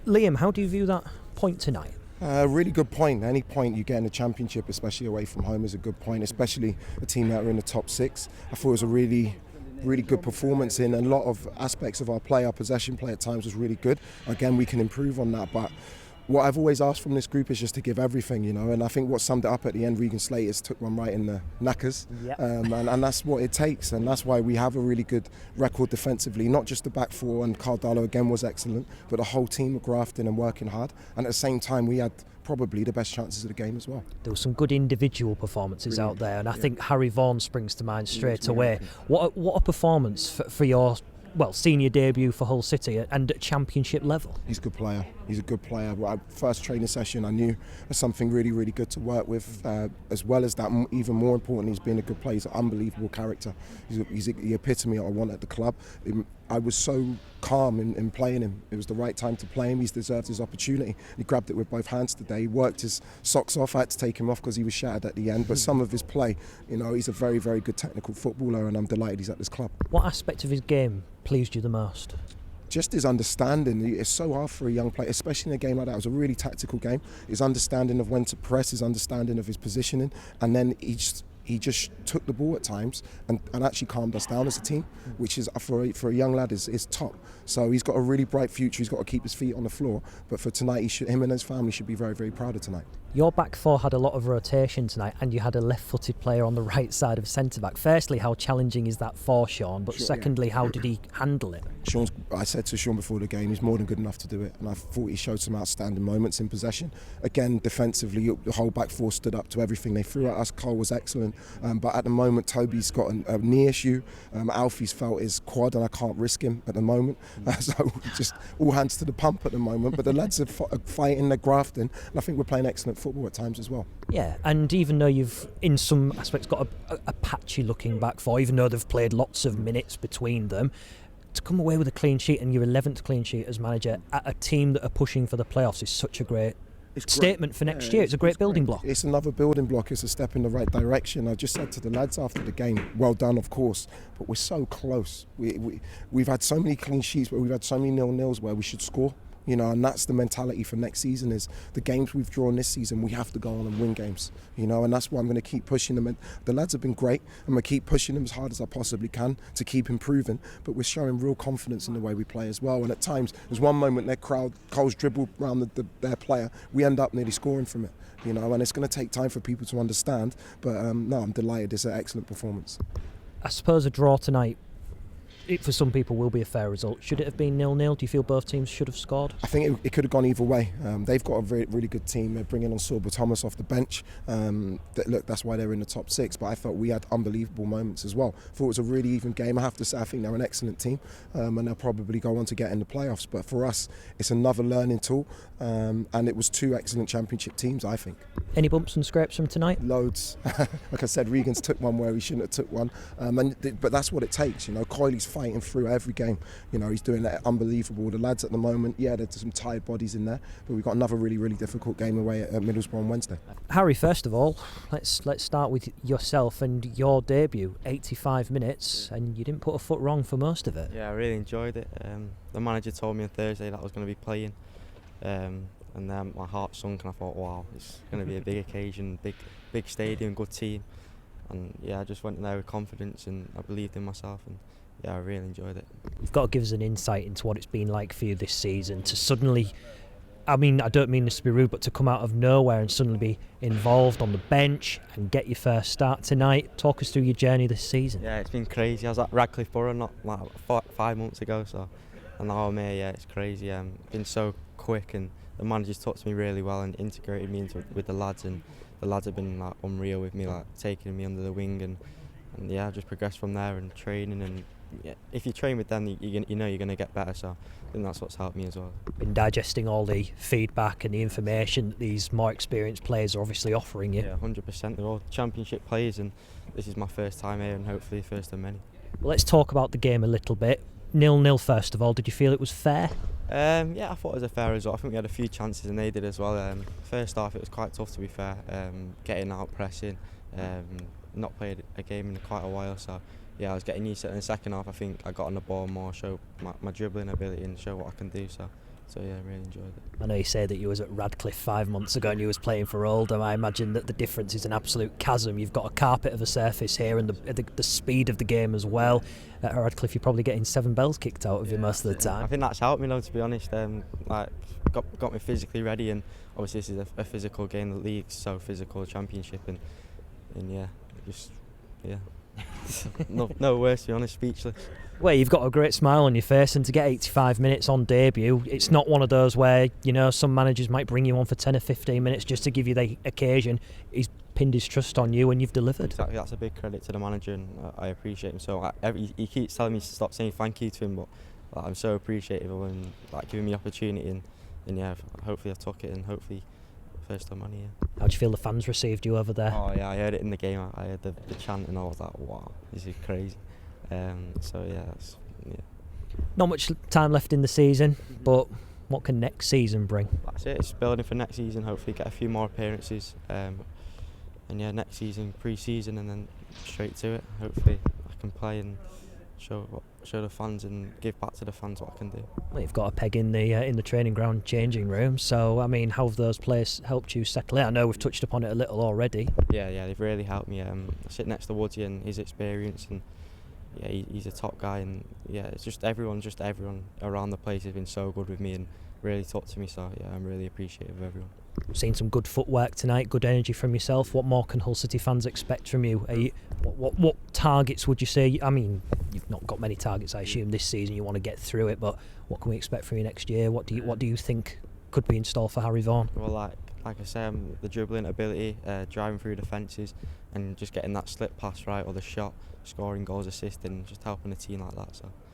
Liam, how do you view that point tonight? Really good point. Any point you get in the championship, especially away from home, is a good point, especially a team that are in the top six. I thought it was a really good performance in a lot of aspects of our play. Our possession play at times was really good. Again, we can improve on that, but what I've always asked from this group is just to give everything, and I think what summed it up at the end, Regan Slaters took one right in the knackers. Yep. And that's what it takes, and that's why we have a really good record defensively. Not just the back four, and Carl Darlow again was excellent, but the whole team were grafting and working hard, and at the same time we had probably the best chances of the game as well. There were some good individual performances out there, and I think Harry Vaughan springs to mind straight away. What a performance for your senior debut for Hull City and at championship level. He's a good player. He's a good player. First training session, I knew was something really, really good to work with. As well as that, even more important, he's been a good player. He's an unbelievable character. He's the epitome I want at the club. I was so calm in playing him. It was the right time to play him. He's deserved his opportunity. He grabbed it with both hands today. He worked his socks off. I had to take him off because he was shattered at the end. But some of his play, he's a very, very good technical footballer, and I'm delighted he's at this club. What aspect of his game pleased you the most? Just his understanding. It's so hard for a young player, especially in a game like that. It was a really tactical game. His understanding of when to press, his understanding of his positioning, and then he just took the ball at times and actually calmed us down as a team, which is for a young lad is top. So he's got a really bright future. He's got to keep his feet on the floor. But for tonight, him and his family should be very, very proud of tonight. Your back four had a lot of rotation tonight, and you had a left-footed player on the right side of centre-back. Firstly, how challenging is that for Sean? But secondly, how did he handle it? I said to Sean before the game, he's more than good enough to do it, and I thought he showed some outstanding moments in possession. Again, defensively, the whole back four stood up to everything they threw at us. Cole was excellent, but at the moment, Toby's got a knee issue. Alfie's felt his quad, and I can't risk him at the moment. So just all hands to the pump at the moment. But the lads are fighting, they're grafting, and I think we're playing excellent football at times as well. Yeah, and even though you've in some aspects got a patchy looking back four, even though they've played lots of minutes between them, to come away with a clean sheet and your 11th clean sheet as manager at a team that are pushing for the playoffs is such a great statement for next year. It's a great building block. It's another building block. It's a step in the right direction. I just said to the lads after the game, well done, of course, but we're so close. We've had so many clean sheets, but we've had so many 0-0s where we should score. And that's the mentality for next season, is the games we've drawn this season, we have to go on and win games, and that's why I'm going to keep pushing them. And the lads have been great. I'm going to keep pushing them as hard as I possibly can to keep improving, but we're showing real confidence in the way we play as well. And at times, there's one moment Cole's dribbled around their player, we end up nearly scoring from it, and it's going to take time for people to understand, but no, I'm delighted. It's an excellent performance. I suppose a draw tonight, it for some people will be a fair result. Should it have been 0-0? Do you feel both teams should have scored? I think it could have gone either way. They've got a really good team. They're bringing on Sorba Thomas off the bench. That's why they're in the top six. But I thought we had unbelievable moments as well. I thought it was a really even game. I have to say, I think they're an excellent team, and they'll probably go on to get in the playoffs. But for us, it's another learning tool, and it was two excellent championship teams, I think. Any bumps and scrapes from tonight? Loads. Like I said, Regan's took one where he shouldn't have took one. But that's what it takes. Coyley's fighting through every game. He's doing that unbelievable. The lads at the moment, there's some tired bodies in there, but we've got another really, really difficult game away at Middlesbrough on Wednesday. Harry, first of all, let's start with yourself and your debut. 85 minutes, and you didn't put a foot wrong for most of it. Yeah, I really enjoyed it. The manager told me on Thursday that I was going to be playing, and then my heart sunk, and I thought, wow, it's going to be a big occasion, big stadium, good team. And I just went in there with confidence, and I believed in myself, and I really enjoyed it. You've got to give us an insight into what it's been like for you this season to suddenly, I don't mean this to be rude, but to come out of nowhere and suddenly be involved on the bench and get your first start tonight. Talk us through your journey this season. Yeah, it's been crazy. I was at Radcliffe Borough not like 5 months ago, and now I'm here. It's crazy. It's been so quick, and the manager's talked to me really well and integrated me with the lads, and the lads have been unreal with me, taking me under the wing, and I've just progressed from there and training, and if you train with them, you're going to get better. So I think that's what's helped me as well. Been digesting all the feedback and the information that these more experienced players are obviously offering you. Yeah, 100%. They're all championship players, and this is my first time here, and hopefully first of many. Well, let's talk about the game a little bit. 0-0 first of all. Did you feel it was fair? I thought it was a fair result. I think we had a few chances, and they did as well. First half, it was quite tough, to be fair. Getting out, pressing. Not played a game in quite a while, so I was getting used to it. In the second half, I think I got on the ball more, show my dribbling ability and show what I can do. So So yeah, I really enjoyed it. I know you say that you was at Radcliffe 5 months ago and you was playing for Oldham. I imagine that the difference is an absolute chasm. You've got a carpet of a surface here and the speed of the game as well. At Radcliffe you're probably getting 7 bells kicked out of you most of the time. I think that's helped me though, to be honest. Like got me physically ready, and obviously this is a physical game. The league's so physical, championship, and yeah, just yeah. no words, to be honest, speechless. Well, you've got a great smile on your face, and to get 85 minutes on debut, it's not one of those where, you know, some managers might bring you on for 10 or 15 minutes just to give you the occasion. He's pinned his trust on you and you've delivered. Exactly, that's a big credit to the manager, and I appreciate him. So he keeps telling me to stop saying thank you to him, but like, I'm so appreciative of him like giving me opportunity, and yeah, hopefully I took it, and hopefully first time on here. How do you feel the fans received you over there? Oh yeah, I heard it in the game. I heard the chant, and I was like, wow, this is crazy. So yeah, Not much time left in the season, but what can next season bring? that's it. It's building for next season. Hopefully get a few more appearances, and yeah, next season pre-season, and then straight to it. Hopefully I can play and show the fans and give back to the fans what I can do. Well, you've got a peg in the training ground changing room, so I mean, how have those players helped you settle in? I know we've touched upon it a little already. Yeah, they've really helped me. I sit next to Woodsy and his experience, and yeah, he's a top guy, and yeah, it's just everyone around the place has been so good with me and really talked to me. So yeah, I'm really appreciative of everyone. Seen some good footwork tonight, good energy from yourself. What more can Hull City fans expect from you? What targets would you say? I mean, you've not got many targets, I assume, this season. You want to get through it, but what can we expect from you next year? What do you think could be in store for Harry Vaughan? Well, like I say, the dribbling ability, driving through the fences, and just getting that slip pass right, or the shot, scoring goals, assisting, just helping the team like that. So.